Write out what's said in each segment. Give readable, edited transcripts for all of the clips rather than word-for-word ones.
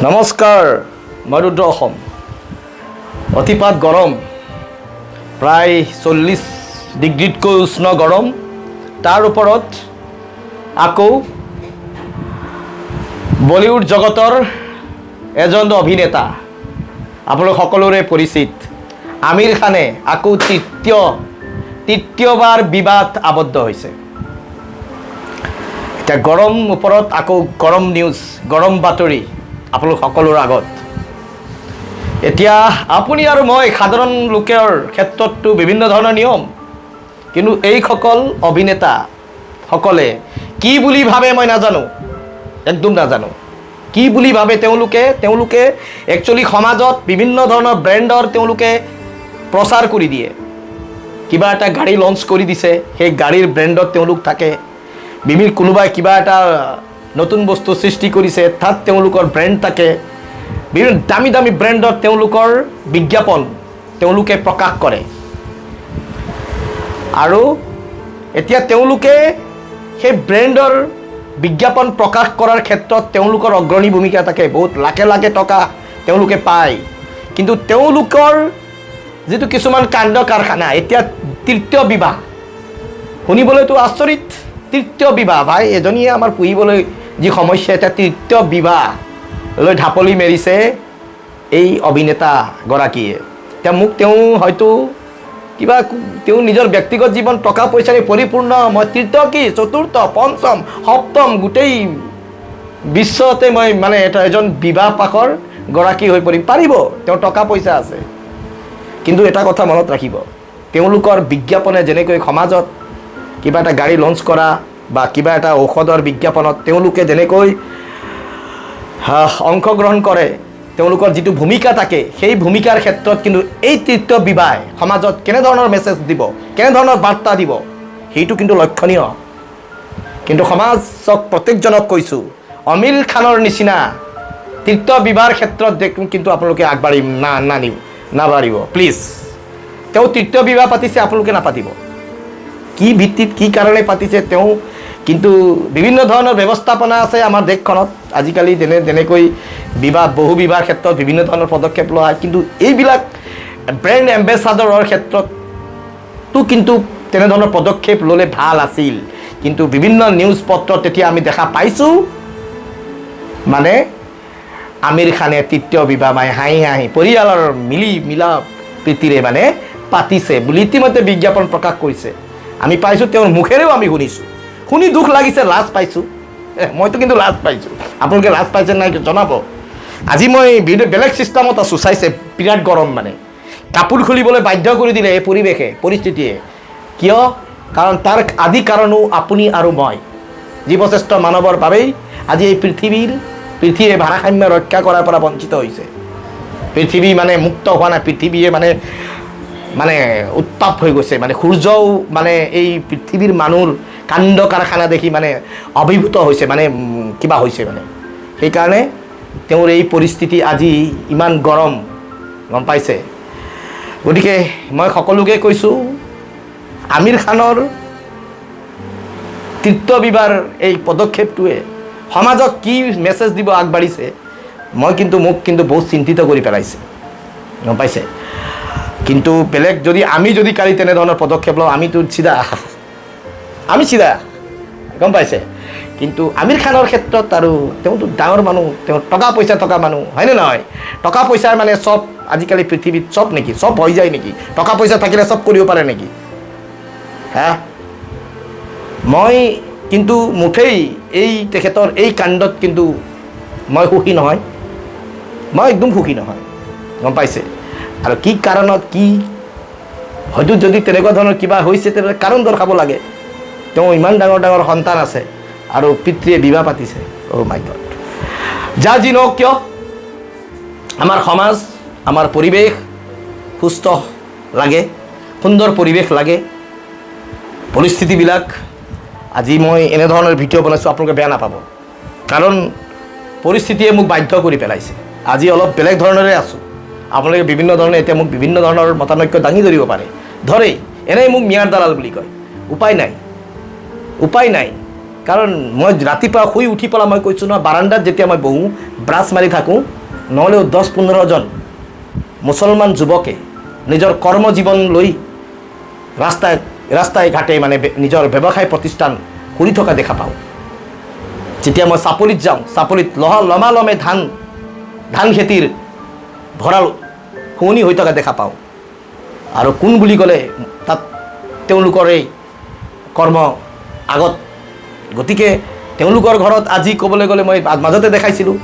নমস্কাৰ, মই ৰুদ্ৰ অসম। অতিপাত গৰম, প্ৰায় 40 ডিগ্ৰীতকৈ উষ্ণ গৰম। তাৰ ওপৰত আকৌ বলিউড জগতৰ এজন অভিনেতা, আপোনালোক সকলোৰে পৰিচিত আমিৰ খানে আকৌ তৃতীয়বাৰ বিবাদ আবদ্ধ হৈছে। এতিয়া গৰম ওপৰত আকৌ গৰম নিউজ, গৰম বাতৰি আপোনালোক সকলোৰ আগত। এতিয়া আপুনি আৰু মই সাধাৰণ লোকৰ ক্ষেত্ৰততো বিভিন্ন ধৰণৰ নিয়ম, কিন্তু এইসকল অভিনেতাসকলে কি বুলি ভাবে মই নাজানো, একদম নাজানো কি বুলি ভাবে। তেওঁলোকে একচুৱেলি সমাজত বিভিন্ন ধৰণৰ ব্ৰেণ্ডৰ তেওঁলোকে প্ৰচাৰ কৰি দিয়ে। কিবা এটা গাড়ী লঞ্চ কৰি দিছে, সেই গাড়ীৰ ব্ৰেণ্ডত তেওঁলোক থাকে। কোনোবাই কিবা এটা নতুন বস্তু সৃষ্টি কৰিছে, তাত তেওঁলোকৰ ব্ৰেণ্ড থাকে। বিভিন্ন দামী দামী ব্ৰেণ্ডত তেওঁলোকৰ বিজ্ঞাপন তেওঁলোকে প্ৰকাশ কৰে। আৰু এতিয়া তেওঁলোকে সেই ব্ৰেণ্ডৰ বিজ্ঞাপন প্ৰকাশ কৰাৰ ক্ষেত্ৰত তেওঁলোকৰ অগ্ৰণী ভূমিকা থাকে। বহুত লাখে লাখে টকা তেওঁলোকে পায়, কিন্তু তেওঁলোকৰ যিটো কিছুমান কাণ্ড কাৰখানা, এতিয়া তৃতীয় বিবাহ শুনিবলৈতো আচৰিত। তৃতীয় বিবাহ, ভাই এজনীয়ে আমাৰ পুহিবলৈ যি সমস্যা, এতিয়া তৃতীয় বিবাহ লৈ ঢাপলি মেৰিছে এই অভিনেতাগৰাকীয়ে। এতিয়া মোক তেওঁ হয়তো কিবা তেওঁ নিজৰ ব্যক্তিগত জীৱন টকা পইচাৰে পৰিপূৰ্ণ, মই তৃতীয় কি চতুৰ্থ পঞ্চম সপ্তম গোটেই বিশ্বতে মই এজন বিবাহ পাশৰ গৰাকী হৈ পাৰিব। তেওঁৰ টকা পইচা আছে, কিন্তু এটা কথা মনত ৰাখিব, তেওঁলোকৰ বিজ্ঞাপনে যেনেকৈ সমাজত কিবা এটা গাড়ী লঞ্চ কৰা বা কিবা এটা ঔষধৰ বিজ্ঞাপনত তেওঁলোকে যেনেকৈ অংশগ্ৰহণ কৰে, তেওঁলোকৰ যিটো ভূমিকা থাকে, সেই ভূমিকাৰ ক্ষেত্ৰত কিন্তু এই তৃতীয় বিবাহ সমাজত কেনেধৰণৰ মেছেজ দিব, কেনেধৰণৰ বাৰ্তা দিব, সেইটো কিন্তু লক্ষণীয়। কিন্তু সমাজক প্ৰত্যেকজনক কৈছোঁ, আমিৰ খানৰ নিচিনা তৃতীয় বিবাহৰ ক্ষেত্ৰত কিন্তু আপোনালোকে আগবাঢ়ি নাবাঢ়িব প্লিজ। তেওঁ তৃতীয় বিবাহ পাতিছে, আপোনালোকে নাপাতিব। কি ভিত্তিত কি কাৰণে পাতিছে তেওঁ, কিন্তু বিভিন্ন ধৰণৰ ব্যৱস্থাপনা আছে আমাৰ দেশখনত আজিকালি। যেনেকৈ বহু বিবাহৰ ক্ষেত্ৰত বিভিন্ন ধৰণৰ পদক্ষেপ লোৱা হয়, কিন্তু এইবিলাক ব্ৰেণ্ড এম্বেচাডৰৰ ক্ষেত্ৰতো কিন্তু তেনেধৰণৰ পদক্ষেপ ল'লে ভাল আছিল। কিন্তু বিভিন্ন নিউজ পত্ৰত তেতিয়া আমি দেখা পাইছোঁ আমিৰ খানে তৃতীয় বিবাহ হাঁহি পৰিয়ালৰ মিলা প্ৰীতিৰে পাতিছে বুলি ইতিমধ্যে বিজ্ঞাপন প্ৰকাশ কৰিছে। আমি পাইছোঁ, তেওঁৰ মুখেৰেও আমি শুনিছোঁ। শুনি দুখ লাগিছে, লাজ পাইছোঁ। মইতো কিন্তু লাজ পাইছোঁ। আপোনালোকে লাজ পাইছে নাই জনাব। আজি মই বেলেগ চিষ্টেমত আছোঁ, চাইছে বিৰাট গৰম, কাপোৰ খুলিবলৈ বাধ্য কৰি দিলে এই পৰিস্থিতিয়ে। কিয়? কাৰণ তাৰ আদি কাৰণো আপুনি আৰু মই, জীৱশ্ৰেষ্ঠ মানৱৰ বাবেই আজি এই পৃথিৱীয়ে ভাৰসাম্য ৰক্ষা কৰাৰ পৰা বঞ্চিত হৈছে। পৃথিৱী মুক্ত হোৱা নাই, পৃথিৱীয়ে উত্তাপ হৈ গৈছে। সূৰ্যও এই পৃথিৱীৰ মানুহৰ কাণ্ড কাৰখানা দেখি অভিভূত হৈছে, কিবা হৈছে। সেইকাৰণে তেওঁৰ এই পৰিস্থিতি আজি ইমান গৰম, গম পাইছে। গতিকে মই সকলোকে কৈছোঁ, আমিৰ খানৰ তৃতীয় বিবাহৰ এই পদক্ষেপটোৱে সমাজক কি মেছেজ দিব আগবাঢ়িছে, মোক কিন্তু বহুত চিন্তিত কৰি পেলাইছে, গম পাইছে। কিন্তু আমি যদি কালি তেনেধৰণৰ পদক্ষেপ লওঁ, আমি চিধা, গম পাইছে। কিন্তু আমিৰ খানৰ ক্ষেত্ৰত আৰু তেওঁতো ডাঙৰ মানুহ, তেওঁ টকা পইচা থকা মানুহ, হয়নে নহয়? টকা পইচাৰ চব আজিকালি পৃথিৱীত চব নেকি, চব হৈ যায় নেকি? টকা পইচা থাকিলে চব কৰিব পাৰে নেকি? মই কিন্তু মুঠেই তেখেতৰ এই কাণ্ডত কিন্তু মই সুখী নহয়, মই একদম সুখী নহয়, গম পাইছে। আৰু কি কাৰণত হয়তো যদি তেনেকুৱা ধৰণৰ কিবা হৈছে, তেনেহ'লে কাৰণ দৰ্শাব লাগে। তেওঁ ইমান ডাঙৰ ডাঙৰ সন্তান আছে আৰু পিতৃয়ে বিবাহ পাতিছে। অ' মাই গড। যি নহওক কিয়, আমাৰ সমাজ, আমাৰ পৰিৱেশ সুস্থ লাগে, সুন্দৰ পৰিৱেশ লাগে। পৰিস্থিতিবিলাক আজি মই এনেধৰণৰ ভিডিঅ' বনাইছোঁ, আপোনালোকে বেয়া নাপাব, কাৰণ পৰিস্থিতিয়ে মোক বাধ্য কৰি পেলাইছে। আজি অলপ বেলেগ ধৰণেৰে আছোঁ। আপোনালোকে বিভিন্ন ধৰণে এতিয়া মোক বিভিন্ন ধৰণৰ মতানৈক্য দাঙি ধৰিব পাৰে, এনেই মোক মিয়াৰ দালাল বুলি কয়। উপায় নাই, কাৰণ মই ৰাতিপুৱা শুই উঠি পেলাই মই কৈছোঁ নহয়, বাৰাণ্ডাত যেতিয়া মই বহোঁ ব্ৰাছ মাৰি থাকোঁ, নহ'লেও 10-15জন মুছলমান যুৱকে নিজৰ কৰ্মজীৱন লৈ ৰাস্তাই ঘাটে মানে নিজৰ ব্যৱসায় প্ৰতিষ্ঠান কৰি থকা দেখা পাওঁ। যেতিয়া মই চাপৰিত যাওঁ, চাপৰিত লমালমে ধান খেতিৰ ভঁৰাল শুৱনি হৈ থকা দেখা পাওঁ। আৰু কোন বুলি ক'লে তাত তেওঁলোকৰ এই কৰ্ম আগত। গতিকে তেওঁলোকৰ ঘৰত আজি ক'বলৈ গ'লে মই মাজতে দেখাইছিলোঁ,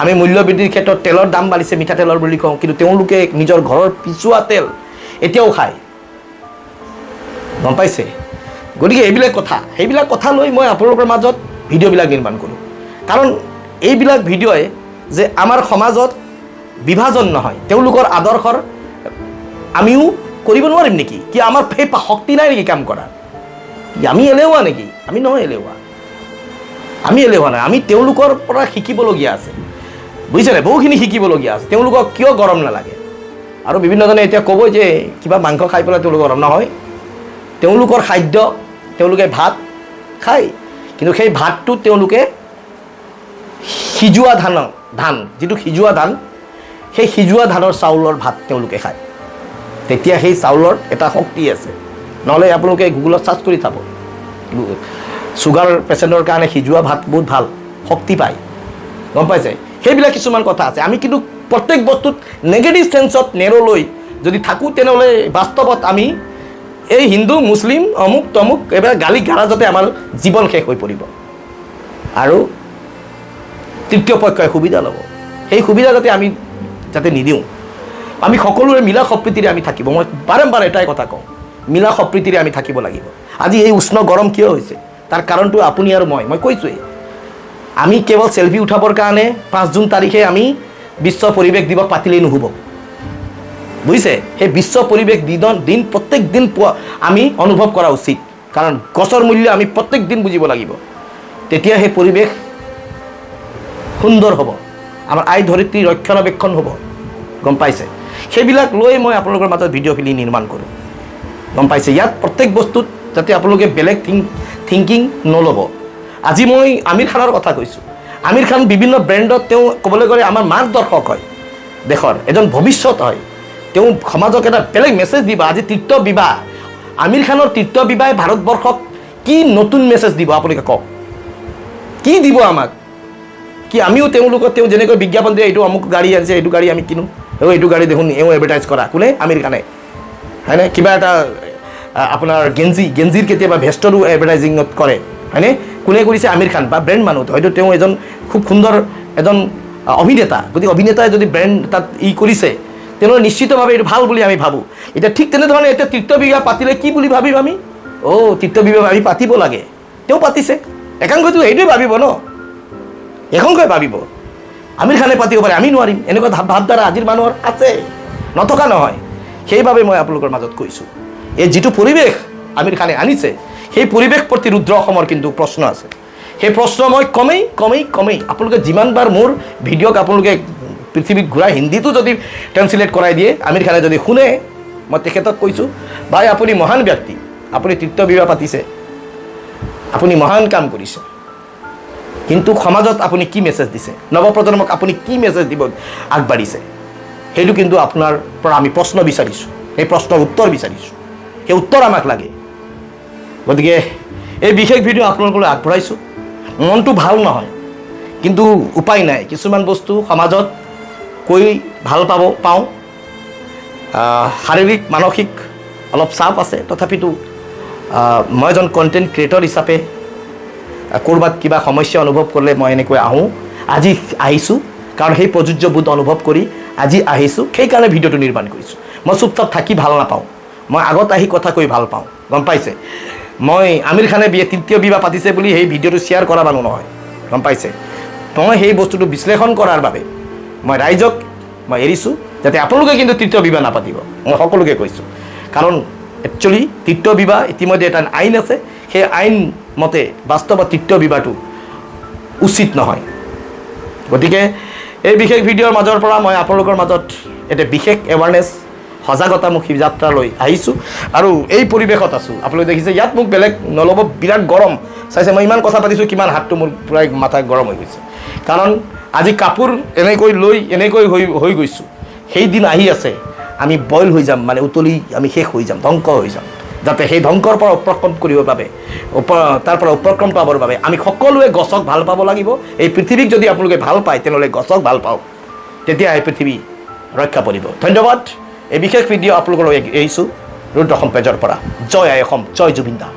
আমি মূল্যবৃদ্ধিৰ ক্ষেত্ৰত তেলৰ দাম বাঢ়িছে, মিঠাতেলৰ বুলি কওঁ, কিন্তু তেওঁলোকে নিজৰ ঘৰৰ পিছোৱা তেল এতিয়াও খায়, গম পাইছে? গতিকে সেইবিলাক কথা লৈ মই আপোনালোকৰ মাজত ভিডিঅ'বিলাক নিৰ্মাণ কৰোঁ। কাৰণ এইবিলাক ভিডিঅ'ই যে আমাৰ সমাজত বিভাজন নহয়, তেওঁলোকৰ আদৰ্শৰ আমিও কৰিব নোৱাৰিম নেকি? কি আমাৰ সেই শক্তি নাই নেকি কাম কৰাৰ? আমি এলেহুৱা নেকি? আমি নহয় এলেহুৱা, আমি এলেহুৱা নাই, আমি তেওঁলোকৰ পৰা শিকিবলগীয়া আছে, বুজিছেনে? বহুখিনি শিকিবলগীয়া আছে। তেওঁলোকক কিয় গৰম নালাগে? আৰু বিভিন্নজনে এতিয়া ক'ব যে কিবা মাংস খাই পেলাই তেওঁলোক গৰম নহয়। তেওঁলোকৰ খাদ্য, তেওঁলোকে ভাত খায়, কিন্তু সেই ভাতটো তেওঁলোকে সিজোৱা ধান যিটো সিজোৱা ধান, সেই সিজোৱা ধানৰ চাউলৰ ভাত তেওঁলোকে খায়। তেতিয়া সেই চাউলৰ এটা শক্তি আছে। নহ'লে আপোনালোকে গুগলত চাৰ্চ কৰি চাব, চুগাৰ পেচেণ্টৰ কাৰণে সিজোৱা ভাত বহুত ভাল, শক্তি পায়, গম পাইছে? সেইবিলাক কিছুমান কথা আছে। আমি কিন্তু প্ৰত্যেক বস্তুত নেগেটিভ চেন্সত নেৰলৈ যদি থাকোঁ, তেনেহ'লে বাস্তৱত আমি এই হিন্দু মুছলিম অমুক তমুক এইবিলাক গালি গালাজতে আমাৰ জীৱন শেষ হৈ পৰিব, আৰু তৃতীয় পক্ষই সুবিধা ল'ব। সেই সুবিধা আমি যাতে নিদিওঁ। আমি সকলোৰে মিলা সম্প্ৰীতিৰে আমি থাকিব। মই বাৰম্বাৰ এটাই কথা কওঁ, মিলা সম্প্ৰীতিৰে আমি থাকিব লাগিব। আজি এই উষ্ণ গৰম কিয় হৈছে, তাৰ কাৰণটো আপুনি আৰু মই কৈছোঁৱেই। আমি কেৱল চেলফি উঠাবৰ কাৰণে 5 জুন তাৰিখে আমি বিশ্ব পৰিৱেশ দিৱস পাতিলেই নহ'ব, বুজিছে? সেই বিশ্ব পৰিৱেশ দিন প্ৰত্যেক দিন আমি অনুভৱ কৰা উচিত। কাৰণ গছৰ মূল্য আমি প্ৰত্যেক দিন বুজিব লাগিব। তেতিয়া সেই পৰিৱেশ সুন্দৰ হ'ব, আমাৰ আই ধৰিত্ৰী ৰক্ষণাবেক্ষণ হ'ব, গম পাইছে? সেইবিলাক লৈ মই আপোনালোকৰ মাজত ভিডিঅ'খিনি নিৰ্মাণ কৰোঁ, গম পাইছে? ইয়াত প্ৰত্যেক বস্তুত যাতে আপোনালোকে বেলেগ থিংকিং নল'ব। আজি মই আমিৰ খানৰ কথা কৈছোঁ। আমিৰ খান বিভিন্ন ব্ৰেণ্ডত তেওঁ ক'বলৈ গ'লে আমাৰ মাৰ্গদৰ্শক হয়, দেশৰ এজন ভৱিষ্যত হয়। তেওঁ সমাজক এটা বেলেগ মেছেজ দিব। আজি তৃতীয় বিবাহ, আমিৰ খানৰ তৃতীয় বিবাহে ভাৰতবৰ্ষক কি নতুন মেছেজ দিব আপোনালোকে কওক? কি দিব আমাক? কি আমিও তেওঁ যেনেকৈ বিজ্ঞাপন দিয়ে, এইটো অমুক গাড়ী আনিছে, এইটো গাড়ী আমি কিনো, এইটো গাড়ী দেখোন এডভাৰটাইজ কৰা কোনে? আমিৰ খানে, হয়নে? কিবা এটা আপোনাৰ গেঞ্জিৰ কেতিয়াবা ভেষ্টৰো এডভাৰটাইজিঙত কৰে, হয়নে? কোনে কৰিছে? আমিৰ খান বা ব্ৰেণ্ড মানুহ। হয়তো তেওঁ এজন খুব সুন্দৰ এজন অভিনেতা। গতিকে অভিনেতাই যদি ব্ৰেণ্ড তাত কৰিছে, তেনেহ'লে নিশ্চিতভাৱে এইটো ভাল বুলি আমি ভাবোঁ। এতিয়া ঠিক তেনেধৰণে এতিয়া তৃতীয় বিবাহ পাতিলে কি বুলি ভাবিম আমি? তৃতীয় বিবাহ আমি পাতিব লাগে, তেওঁ পাতিছে, একাংশটো সেইটোৱে ভাবিব ন, একাংশই ভাবিব আমিৰ খানে পাতিব পাৰে, আমি নোৱাৰিম। এনেকুৱা ভাৱধাৰা আজিৰ মানুহৰ আছে, নথকা নহয়। সেইবাবে মই আপোনালোকৰ মাজত কৈছোঁ, এই যিটো পৰিৱেশ আমিৰ খানে আনিছে, সেই পৰিৱেশ প্ৰতিৰোধ অসমৰ কিন্তু প্ৰশ্ন আছে। সেই প্ৰশ্ন মই কমেই আপোনালোকে যিমানবাৰ মোৰ ভিডিঅ'ক আপোনালোকে পৃথিৱীত ঘূৰাই হিন্দীটো যদি ট্ৰেন্সলেট কৰাই দিয়ে, আমিৰ খানে যদি শুনে, মই তেখেতক কৈছোঁ, ভাই আপুনি মহান ব্যক্তি, আপুনি তৃতীয় বিবাহ পাতিছে, আপুনি মহান কাম কৰিছে, কিন্তু সমাজত আপুনি কি মেছেজ দিছে, নৱপ্ৰজন্মক আপুনি কি মেছেজ দিব আগবাঢ়িছে, সেইটো কিন্তু আপোনাৰ পৰা আমি প্ৰশ্ন বিচাৰিছোঁ, সেই প্ৰশ্নৰ উত্তৰ বিচাৰিছোঁ। সেই উত্তৰ আমাক লাগে। গতিকে এই বিশেষ ভিডিঅ' আপোনালোকলৈ আগবঢ়াইছোঁ। মনটো ভাল নহয়, কিন্তু উপায় নাই। কিছুমান বস্তু সমাজত কৈ ভাল পাওঁ, শাৰীৰিক মানসিক অলপ চাপ আছে। তথাপিতো মই এজন কণ্টেণ্ট ক্ৰিয়েটৰ হিচাপে ক'ৰবাত কিবা সমস্যা অনুভৱ কৰিলে মই এনেকৈ আহোঁ। আজি আহিছোঁ কাৰণ সেই প্ৰযোজ্যবোধ অনুভৱ কৰি আজি আহিছোঁ, সেইকাৰণে ভিডিঅ'টো নিৰ্মাণ কৰিছোঁ। মই চুপচাপ থাকি ভাল নাপাওঁ, মই আগত আহি কথা কৈ ভাল পাওঁ, গম পাইছে? মই আমিৰ খানে তৃতীয় বিবাহ পাতিছে বুলি সেই ভিডিঅ'টো শ্বেয়াৰ কৰা মানুহ নহয়, গম পাইছে? মই সেই বস্তুটো বিশ্লেষণ কৰাৰ বাবে মই ৰাইজক মই এৰিছোঁ, যাতে আপোনালোকে কিন্তু তৃতীয় বিবাহ নাপাতিব, মই সকলোকে কৈছোঁ। কাৰণ একচুৱেলি তৃতীয় বিবাহ ইতিমধ্যে এটা আইন আছে, সেই আইন মতে বাস্তৱত তৃতীয় বিবাহটো উচিত নহয়। গতিকে এই বিশেষ ভিডিঅ'ৰ মাজৰ পৰা মই আপোনালোকৰ মাজত এটা বিশেষ এৱাৰনেছ সজাগতামুখী যাত্ৰা লৈ আহিছোঁ আৰু এই পৰিৱেশত আছোঁ। আপোনালোকে দেখিছে ইয়াত মোক বেলেগ নল'ব, বিৰাট গৰম চাইছে। মই ইমান কথা পাতিছোঁ, কিমান হাতটো মোৰ প্ৰায় মাথা গৰম হৈ গৈছে, কাৰণ আজি কাপোৰ এনেকৈ লৈ এনেকৈ হৈ গৈছোঁ। সেই দিন আহি আছে আমি বইল হৈ যাম, মানে উতলি আমি শেষ হৈ যাম, ধ্বংস হৈ যাম। যাতে সেই ধ্বংসৰ পৰা উপক্ৰম কৰিবৰ বাবে, তাৰ পৰা উপক্ৰম পাবৰ বাবে আমি সকলোৱে গছক ভাল পাব লাগিব। এই পৃথিৱীক যদি আপোনালোকে ভাল পায় তেনেহ'লে গছক ভাল পাওক, তেতিয়া এই পৃথিৱী ৰক্ষা পৰিব। ধন্যবাদ। এই বিশেষ ভিডিঅ' আপোনালোকলৈ এৰিছোঁ ৰুদ্ৰ অসম পেজৰ পৰা। জয় আই অসম, জয় জুবিন দা।